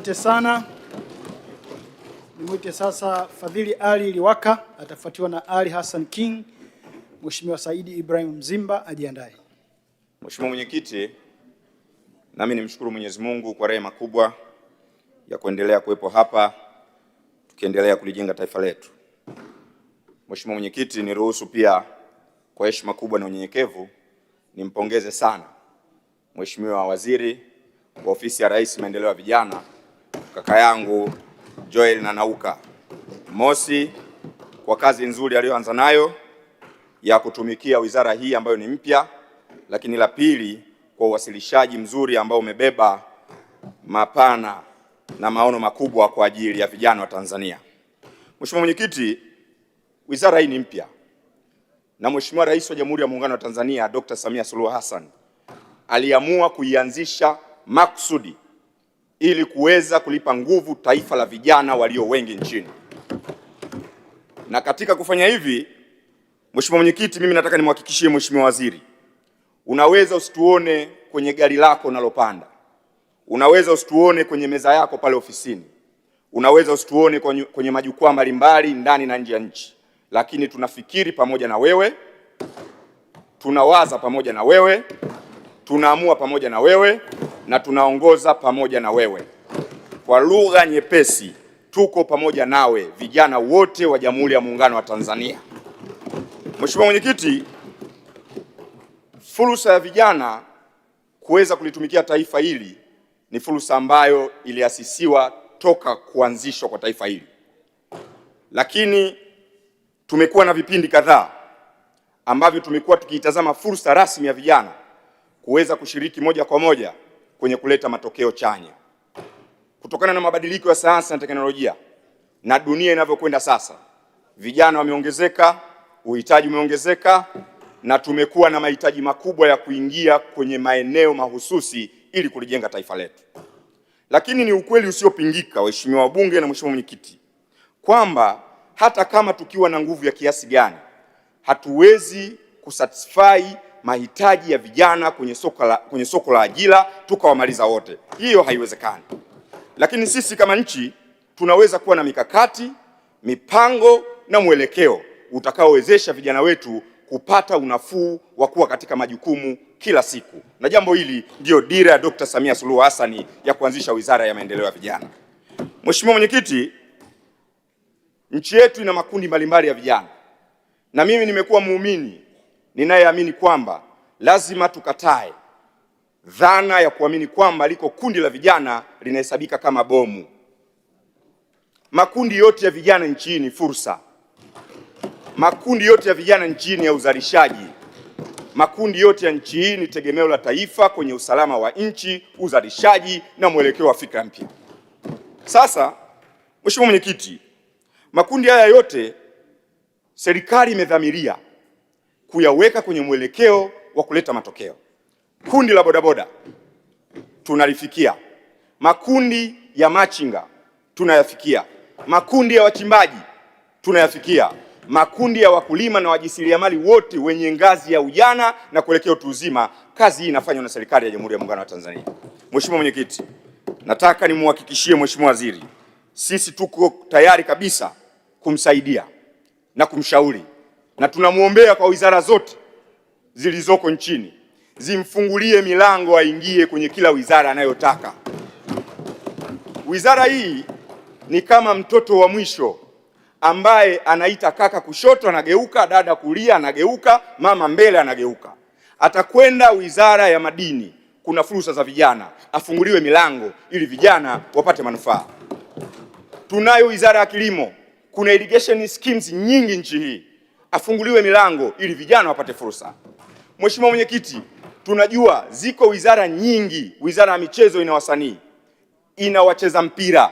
Asante sana. Nimwite sasa Fadhili Ali Liwaka, atafuatiwa na Ali Hassan King. Mheshimiwa Saidi Ibrahim Mzimba ajiandae. Mheshimiwa Mwenyekiti, nami nimshukuru Mwenyezi Mungu kwa rehema kubwa ya kuendelea kuwepo hapa tukiendelea kulijenga taifa letu. Mheshimiwa Mwenyekiti, niruhusu pia kwa heshima kubwa na unyenyekevu nimpongeze sana Mheshimiwa Waziri wa Ofisi ya Rais Maendeleo ya Vijana, kaka yangu Joel Nanauka Mosi, kwa kazi nzuri aliyoanza nayo ya kutumikia wizara hii ambayo ni mpya, lakini la pili kwa uwasilishaji mzuri ambao umebeba mapana na maono makubwa kwa ajili ya vijana wa Tanzania. Mheshimiwa Mwenyekiti, wizara hii ni mpya na Mheshimiwa Rais wa Jamhuri ya Muungano wa Tanzania Dr. Samia Suluhu Hassan aliamua kuianzisha makusudi ili kuweza kulipa nguvu taifa la vijana walio wengi nchini. Na katika kufanya hivi, Mheshimiwa Mwenyekiti, mimi nataka nimhakikishie Mheshimiwa Waziri, unaweza usituone kwenye gari lako unalopanda, unaweza usituone kwenye meza yako pale ofisini, unaweza usituone kwenye majukwaa mbalimbali ndani na nje ya nchi, lakini tunafikiri pamoja na wewe, tunawaza pamoja na wewe, tunaamua pamoja na wewe na tunaongoza pamoja na wewe. Kwa lugha nyepesi, tuko pamoja nawe vijana wote wa Jamhuri ya Muungano wa Tanzania. Mheshimiwa Mwenyekiti, fursa ya vijana kuweza kulitumikia taifa hili ni fursa ambayo iliasisiwa toka kuanzishwa kwa taifa hili. Lakini tumekuwa na vipindi kadhaa ambavyo tumekuwa tukiitazama fursa rasmi ya vijana kuweza kushiriki moja kwa moja kwenye kuleta matokeo chanya. Kutokana na mabadiliko ya sayansi na teknolojia na dunia inavyokwenda sasa, vijana wameongezeka, uhitaji umeongezeka, na tumekuwa na mahitaji makubwa ya kuingia kwenye maeneo mahususi ili kulijenga taifa letu. Lakini ni ukweli usiopingika, waheshimiwa wabunge na Mheshimiwa Mwenyekiti, kwamba hata kama tukiwa na nguvu ya kiasi gani, hatuwezi kusatisfy mahitaji ya vijana kwenye soko la ajira tukawamaliza wote. Hiyo haiwezekani. Lakini sisi kama nchi tunaweza kuwa na mikakati, mipango na mwelekeo utakaowezesha vijana wetu kupata unafuu wa kuwa katika majukumu kila siku. Na jambo hili ndio dira ya Dr. Samia Suluhu Hassan ya kuanzisha Wizara ya Maendeleo ya Vijana. Mheshimiwa Mwenyekiti, nchi yetu ina makundi mbalimbali ya vijana. Na mimi nimekuwa muumini ninayeamini kwamba lazima tukatae dhana ya kuamini kwamba liko kundi la vijana linahesabika kama bomu. Makundi yote ya vijana nchini ni fursa. Makundi yote ya vijana nchini ya uzalishaji. Makundi yote ya nchi hii ni tegemeo la taifa kwenye usalama wa nchi, uzalishaji na mwelekeo wa fikra mpya. Sasa, Mheshimiwa Mwenyekiti, makundi haya yote serikali imedhamiria kuyaweka kwenye mwelekeo wa kuleta matokeo. Kundi la bodaboda tunalifikia, makundi ya machinga tunayafikia, makundi ya wachimbaji tunayafikia, makundi ya wakulima na wajasiriamali wote wenye ngazi ya ujana na kuelekea utu uzima. Kazi hii inafanywa na serikali ya Jamhuri ya Muungano wa Tanzania. Mheshimiwa Mwenyekiti, nataka nimhakikishie Mheshimiwa Waziri, sisi tuko tayari kabisa kumsaidia na kumshauri, na tunamuombea kwa wizara zote zilizoko nchini zimfungulie milango aingie kwenye kila wizara anayotaka. Wizara hii ni kama mtoto wa mwisho ambaye anaita kaka kushoto anageuka, dada kulia anageuka, mama mbele anageuka. Atakwenda Wizara ya Madini, kuna fursa za vijana, afunguliwe milango ili vijana wapate manufaa. Tunayo Wizara ya Kilimo, kuna irrigation schemes nyingi nchi hii, afunguliwe milango ili vijana wapate fursa. Mheshimiwa Mwenyekiti, tunajua ziko wizara nyingi. Wizara ya Michezo ina wasanii, ina wacheza mpira,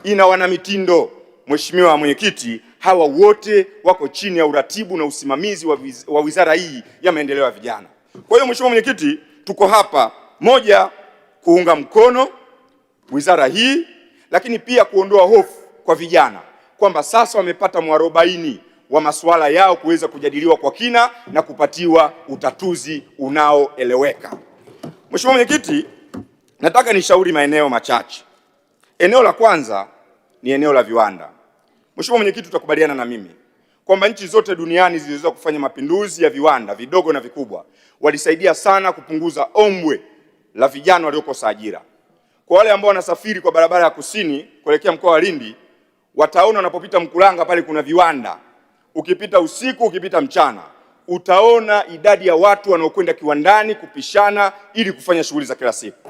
ina wanamitindo. Mheshimiwa Mwenyekiti, hawa wote wako chini ya uratibu na usimamizi wa wizara hii ya maendeleo ya vijana. Kwa hiyo Mheshimiwa Mwenyekiti, tuko hapa moja, kuunga mkono wizara hii, lakini pia kuondoa hofu kwa vijana kwamba sasa wamepata mwarobaini wa masuala yao kuweza kujadiliwa kwa kina na kupatiwa utatuzi unaoeleweka. Mheshimiwa Mwenyekiti, nataka nishauri maeneo machache. Eneo la kwanza ni eneo la viwanda. Mheshimiwa Mwenyekiti, utakubaliana na mimi kwamba nchi zote duniani zilizoweza kufanya mapinduzi ya viwanda vidogo na vikubwa walisaidia sana kupunguza ombwe la vijana waliokosa ajira. Kwa wale ambao wanasafiri kwa barabara ya kusini kuelekea mkoa wa Lindi, wataona unapopita Mkulanga pale kuna viwanda. Ukipita usiku, ukipita mchana, utaona idadi ya watu wanaokwenda kiwandani kupishana ili kufanya shughuli za kila siku.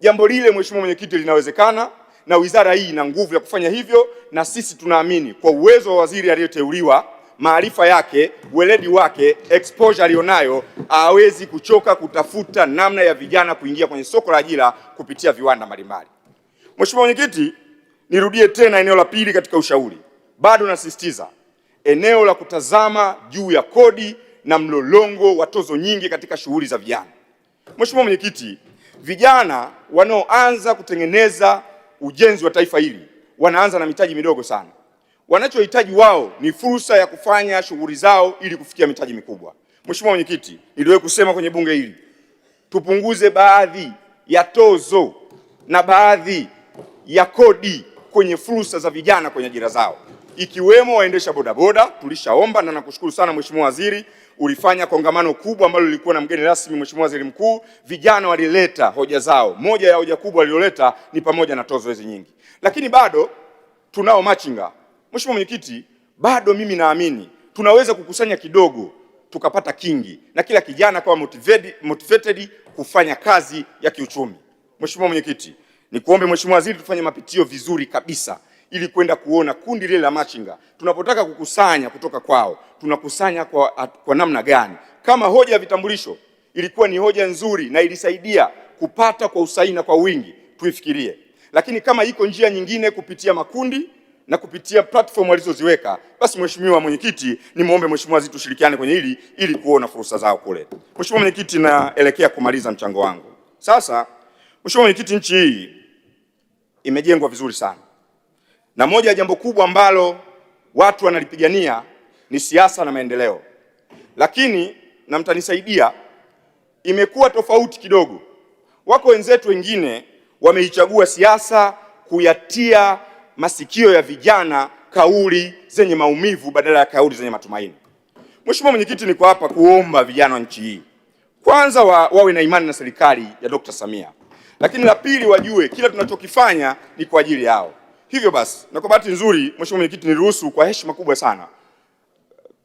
Jambo lile Mheshimiwa Mwenyekiti linawezekana, na wizara hii ina nguvu ya kufanya hivyo, na sisi tunaamini kwa uwezo wa waziri aliyeteuliwa, maarifa yake, weledi wake, exposure alionayo, hawezi kuchoka kutafuta namna ya vijana kuingia kwenye soko la ajira kupitia viwanda mbalimbali. Mheshimiwa Mwenyekiti, nirudie tena eneo la pili katika ushauri. Bado nasisitiza eneo la kutazama juu ya kodi na mlolongo wa tozo nyingi katika shughuli za vijana. Mheshimiwa Mwenyekiti, vijana wanaoanza kutengeneza ujenzi wa taifa hili wanaanza na mitaji midogo sana. Wanachohitaji wao ni fursa ya kufanya shughuli zao ili kufikia mitaji mikubwa. Mheshimiwa Mwenyekiti, niliwahi kusema kwenye bunge hili tupunguze baadhi ya tozo na baadhi ya kodi kwenye fursa za vijana kwenye ajira zao, ikiwemo waendesha bodaboda. Tulishaomba na nakushukuru sana Mheshimiwa Waziri, ulifanya kongamano kubwa ambalo lilikuwa na mgeni rasmi Mheshimiwa Waziri Mkuu. Vijana walileta hoja zao. Moja ya hoja kubwa walioleta ni pamoja na tozo hizi nyingi. Lakini bado tunao machinga. Mheshimiwa Mwenyekiti, bado mimi naamini tunaweza kukusanya kidogo tukapata kingi, na kila kijana kama motivated kufanya kazi ya kiuchumi. Mheshimiwa Mwenyekiti, nikuombe Mheshimiwa Waziri tufanye mapitio vizuri kabisa ili kwenda kuona kundi lile la machinga tunapotaka kukusanya kutoka kwao tunakusanya kwa namna gani. Kama hoja ya vitambulisho ilikuwa ni hoja nzuri na ilisaidia kupata kwa usahihi na kwa wingi, tuifikirie. Lakini kama iko njia nyingine kupitia makundi na kupitia platform walizoziweka, basi Mheshimiwa Mwenyekiti, nimuombe Mheshimiwa Waziri tushirikiane kwenye hili ili kuona fursa zao kule. Mheshimiwa Mwenyekiti, naelekea kumaliza mchango wangu. Sasa Mheshimiwa Mwenyekiti, nchi hii imejengwa vizuri sana, na moja ya jambo kubwa ambalo watu wanalipigania ni siasa na maendeleo. Lakini na mtanisaidia, imekuwa tofauti kidogo. Wako wenzetu wengine wameichagua siasa kuyatia masikio ya vijana kauli zenye maumivu badala ya kauli zenye matumaini. Mheshimiwa Mwenyekiti, niko hapa kuomba vijana wa nchi hii kwanza wawe na imani na serikali ya Dr. Samia. Lakini la pili, wajue kila tunachokifanya ni kwa ajili yao. Hivyo basi, na kwa bahati nzuri Mheshimiwa Mwenyekiti, niruhusu kwa heshima kubwa sana,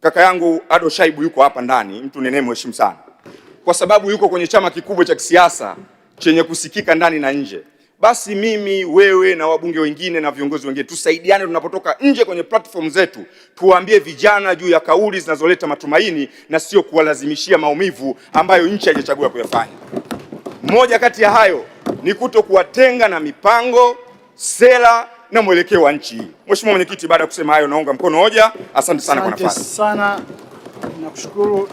kaka yangu Ado Shaibu yuko hapa ndani, mtu ninayemheshimu sana, kwa sababu yuko kwenye chama kikubwa cha kisiasa chenye kusikika ndani na nje. Basi mimi, wewe na wabunge wengine na viongozi wengine tusaidiane tunapotoka nje kwenye platform zetu, tuwaambie vijana juu ya kauli zinazoleta matumaini na sio kuwalazimishia maumivu ambayo nchi haijachagua kuyafanya. Mmoja kati ya hayo ni kutokuwatenga na mipango, sera na mwelekeo wa nchi hii. Mheshimiwa Mwenyekiti, baada ya kusema hayo naunga mkono hoja. Asante sana kwa nafasi. Asante sana. Nakushukuru.